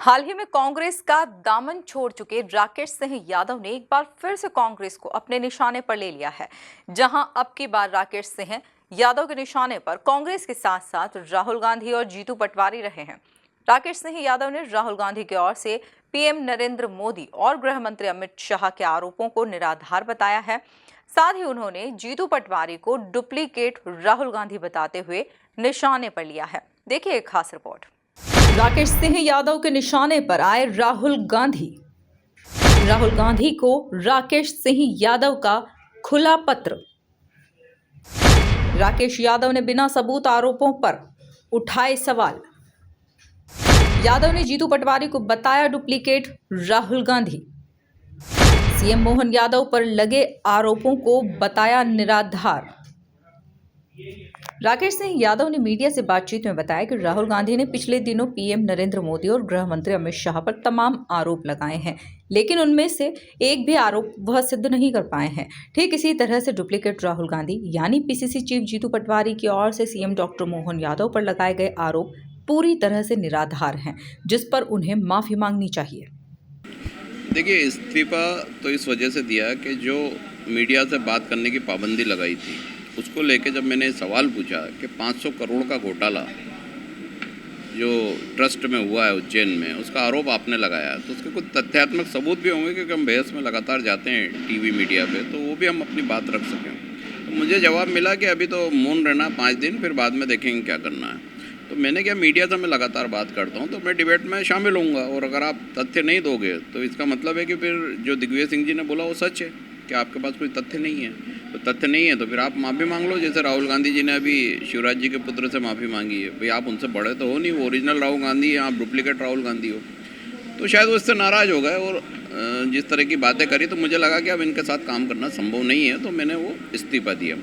हाल ही में कांग्रेस का दामन छोड़ चुके राकेश सिंह यादव ने एक बार फिर से कांग्रेस को अपने निशाने पर ले लिया है। जहां अब की बार राकेश सिंह यादव के निशाने पर कांग्रेस के साथ साथ राहुल गांधी और जीतू पटवारी रहे हैं। राकेश सिंह यादव ने राहुल गांधी की ओर से पीएम नरेंद्र मोदी और गृह मंत्री अमित शाह के आरोपों को निराधार बताया है। साथ ही उन्होंने जीतू पटवारी को डुप्लीकेट राहुल गांधी बताते हुए निशाने पर लिया है। देखिए एक खास रिपोर्ट। राकेश सिंह यादव के निशाने पर आए राहुल गांधी। राहुल गांधी को राकेश सिंह यादव का खुला पत्र। राकेश यादव ने बिना सबूत आरोपों पर उठाए सवाल। यादव ने जीतू पटवारी को बताया डुप्लीकेट राहुल गांधी। सीएम मोहन यादव पर लगे आरोपों को बताया निराधार। राकेश सिंह यादव ने मीडिया से बातचीत में बताया कि राहुल गांधी ने पिछले दिनों पीएम नरेंद्र मोदी और गृह मंत्री अमित शाह पर तमाम आरोप लगाए हैं, लेकिन उनमें से एक भी आरोप वह सिद्ध नहीं कर पाए हैं। ठीक इसी तरह से डुप्लीकेट राहुल गांधी यानी पीसीसी चीफ जीतू पटवारी की ओर से सीएम डॉक्टर मोहन यादव पर लगाए गए आरोप पूरी तरह से निराधार हैं, जिस पर उन्हें माफी मांगनी चाहिए। देखिए, इस्तीफा तो इस वजह से दिया कि जो मीडिया से बात करने की पाबंदी लगाई थी, उसको लेके जब मैंने सवाल पूछा कि 500 करोड़ का घोटाला जो ट्रस्ट में हुआ है उज्जैन में, उसका आरोप आपने लगाया, तो उसके कुछ तथ्यात्मक सबूत भी होंगे, क्योंकि हम बहस में लगातार जाते हैं टीवी मीडिया पे, तो वो भी हम अपनी बात रख सकें। तो मुझे जवाब मिला कि अभी तो मौन रहना 5 दिन, फिर बाद में देखेंगे क्या करना है। तो मैंने क्या, मीडिया से मैं लगातार बात करता हूँ, तो मैं डिबेट में शामिल होऊंगा, और अगर आप तथ्य नहीं दोगे तो इसका मतलब है कि फिर जो दिग्विजय सिंह जी ने बोला वो सच है कि आपके पास कोई तथ्य नहीं है। तो तथ्य नहीं है तो फिर आप माफ़ी मांग लो, जैसे राहुल गांधी जी ने अभी शिवराज जी के पुत्र से माफ़ी मांगी है। भाई आप उनसे बड़े तो हो नहीं, वो ओरिजिनल राहुल गांधी है, आप डुप्लीकेट राहुल गांधी हो। तो शायद वो इससे नाराज़ हो गए, और जिस तरह की बातें करी तो मुझे लगा कि अब इनके साथ काम करना संभव नहीं है, तो मैंने वो इस्तीफा दिया।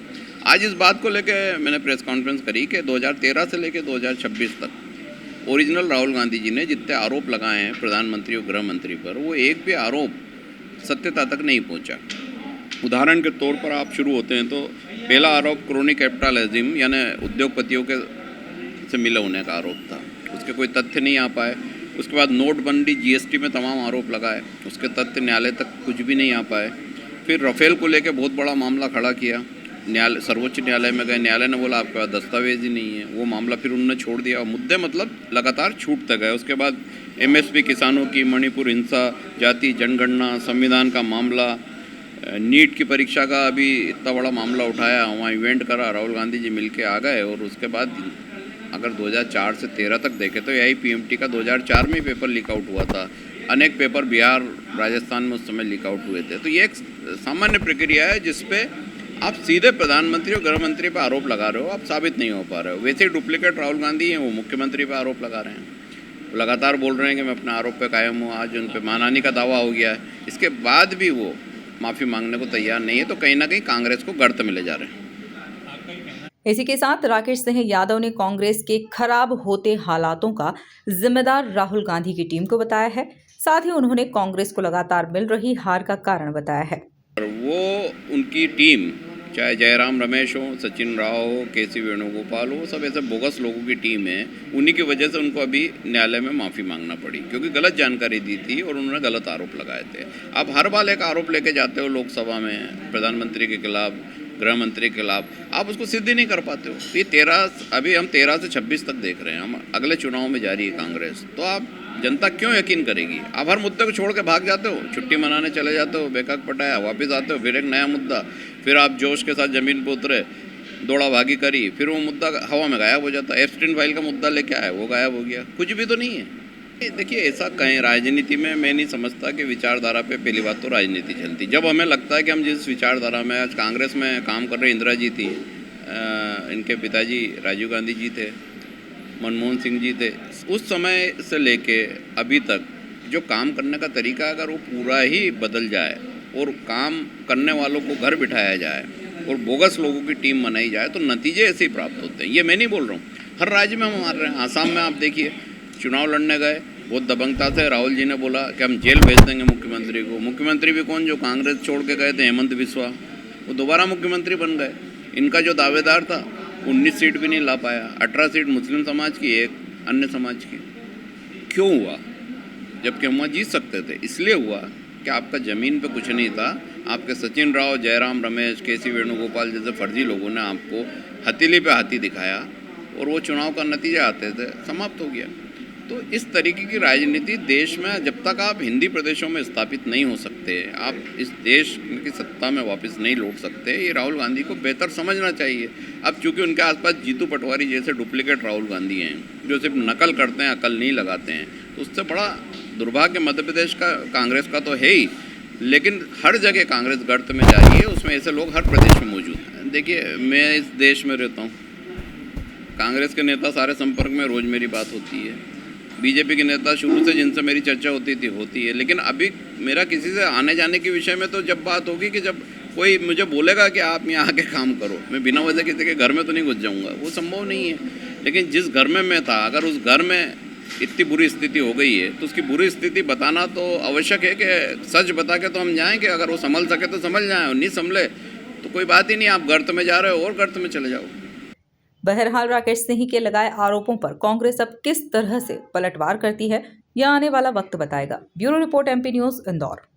आज इस बात को लेकर मैंने प्रेस कॉन्फ्रेंस करी कि 2013 से लेकर 2026 तक ओरिजिनल राहुल गांधी जी ने जितने आरोप लगाए हैं प्रधानमंत्री और गृह मंत्री पर, वो एक भी आरोप सत्यता तक नहीं पहुंचा। उदाहरण के तौर पर आप शुरू होते हैं तो पहला आरोप क्रोनी कैपिटलिज्म यानी उद्योगपतियों के से मिले होने का आरोप था, उसके कोई तथ्य नहीं आ पाए। उसके बाद नोटबंदी, जीएसटी में तमाम आरोप लगाए, उसके तथ्य न्यायालय तक कुछ भी नहीं आ पाए। फिर राफेल को लेकर बहुत बड़ा मामला खड़ा किया, न्यायालय सर्वोच्च न्यायालय में गए, न्यायालय ने बोला आपके पास दस्तावेज ही नहीं है, वो मामला फिर उन्होंने छोड़ दिया। मुद्दे मतलब लगातार छूटते गए। उसके बाद एमएसपी किसानों की, मणिपुर हिंसा, जाति जनगणना, संविधान का मामला, नीट की परीक्षा का अभी इतना बड़ा मामला उठाया, वहाँ इवेंट करा, राहुल गांधी जी मिलके आ गए। और उसके बाद अगर 2004 से 13 तक देखें तो यही पीएमटी का 2004 में पेपर लीक आउट हुआ था। अनेक पेपर बिहार, राजस्थान में उस समय लीक आउट हुए थे। तो ये एक सामान्य प्रक्रिया है जिसपे आप सीधे प्रधानमंत्री और गृह मंत्री पर आरोप लगा रहे हो, आप साबित नहीं हो पा रहे हो। वैसे ही डुप्लीकेट राहुल गांधी हैं, वो मुख्यमंत्री पर आरोप लगा रहे हैं, लगातार बोल रहे हैं कि मैं अपने आरोप पे कायम हूँ। आज उन पर मानहानि का दावा हो गया है, इसके बाद भी वो माफ़ी मांगने को तैयार नहीं है, तो कहीं ना कहीं कांग्रेस को गर्त मिले जा रहे हैं। इसी के साथ राकेश सिंह यादव ने कांग्रेस के खराब होते हालातों का जिम्मेदार राहुल गांधी की टीम को बताया है। साथ ही उन्होंने कांग्रेस को लगातार मिल रही हार का कारण बताया है। और वो उनकी टीम, चाहे जयराम रमेश हो, सचिन राव हो, केसी वेणुगोपाल हो, सब ऐसे बोगस लोगों की टीम है। उन्हीं की वजह से उनको अभी न्यायालय में माफ़ी मांगना पड़ी, क्योंकि गलत जानकारी दी थी और उन्होंने गलत आरोप लगाए थे। आप हर बार एक आरोप लेके जाते हो लोकसभा में प्रधानमंत्री के खिलाफ, गृह मंत्री के खिलाफ, आप उसको सिद्ध ही नहीं कर पाते हो। ये अभी हम 13 से 26 तक देख रहे हैं, हम अगले चुनाव में जा रही है कांग्रेस, तो आप जनता क्यों यकीन करेगी? आप हर मुद्दे को छोड़ के भाग जाते हो, छुट्टी मनाने चले जाते हो, बेकाक पटाया, वापस आते हो, फिर एक नया मुद्दा, फिर आप जोश के साथ ज़मीन पर उतरे, दौड़ा भागी करी, फिर वो मुद्दा हवा में गायब हो जाता है। एप्स्टीन फाइल का मुद्दा लेके आए, वो गायब हो गया, कुछ भी तो नहीं है। देखिए, ऐसा कहें राजनीति में मैं नहीं समझता कि विचारधारा पे पहली बात तो राजनीति चलती। जब हमें लगता है कि हम जिस विचारधारा में, आज कांग्रेस में काम कर रहे इंदिरा जी थी, इनके पिताजी राजीव गांधी जी थे, मनमोहन सिंह जी थे, उस समय से लेके अभी तक जो काम करने का तरीका अगर वो पूरा ही बदल जाए और काम करने वालों को घर बिठाया जाए और बोगस लोगों की टीम बनाई जाए, तो नतीजे ऐसे ही प्राप्त होते हैं। ये मैं नहीं बोल रहा हूँ, हर राज्य में हम मार रहे हैं। आसाम में आप देखिए, चुनाव लड़ने गए, बहुत दबंगता से राहुल जी ने बोला कि हम जेल भेज देंगे मुख्यमंत्री को। मुख्यमंत्री भी कौन, जो कांग्रेस छोड़ के गए थे, हेमंत बिस्वा, वो दोबारा मुख्यमंत्री बन गए। इनका जो दावेदार था 19 सीट भी नहीं ला पाया, 18 सीट मुस्लिम समाज की, एक अन्य समाज की। क्यों हुआ? जबकि हम वहाँ जीत सकते थे। इसलिए हुआ कि आपका ज़मीन पे कुछ नहीं था। आपके सचिन राव, जयराम रमेश, केसी वेणुगोपाल जैसे फर्जी लोगों ने आपको हथेली पे हाथी दिखाया और वो चुनाव का नतीजा आते थे, समाप्त हो गया। तो इस तरीके की राजनीति देश में जब तक आप हिंदी प्रदेशों में स्थापित नहीं हो सकते, आप इस देश की सत्ता में वापस नहीं लौट सकते, ये राहुल गांधी को बेहतर समझना चाहिए। अब चूंकि उनके आसपास जीतू पटवारी जैसे डुप्लीकेट राहुल गांधी हैं जो सिर्फ नकल करते हैं, अकल नहीं लगाते हैं, तो उससे बड़ा दुर्भाग्य मध्य प्रदेश का कांग्रेस का तो है ही, लेकिन हर जगह कांग्रेस गर्त में जा रही है। उसमें ऐसे लोग हर प्रदेश में मौजूद हैं। देखिए, मैं इस देश में रहता हूँ, कांग्रेस के नेता सारे संपर्क में रोज़ मेरी बात होती है, बीजेपी के नेता शुरू से जिनसे मेरी चर्चा होती है, लेकिन अभी मेरा किसी से आने जाने के विषय में तो जब बात होगी कि जब कोई मुझे बोलेगा कि आप यहाँ आके काम करो, मैं बिना वजह किसी के घर में तो नहीं घुस जाऊँगा, वो संभव नहीं है। लेकिन जिस घर में मैं था, अगर उस घर में इतनी बुरी स्थिति हो गई है तो उसकी बुरी स्थिति बताना तो आवश्यक है कि सच बता के तो हम जाएँ कि अगर वो संभल सके तो संभल जाएँ, और नहीं संभले तो कोई बात ही नहीं, आप गर्त में जा रहे हो और गर्त में चले जाओ। बहरहाल राकेश सिंह के लगाए आरोपों पर कांग्रेस अब किस तरह से पलटवार करती है, यह आने वाला वक्त बताएगा। Bureau report, MP news, Indore.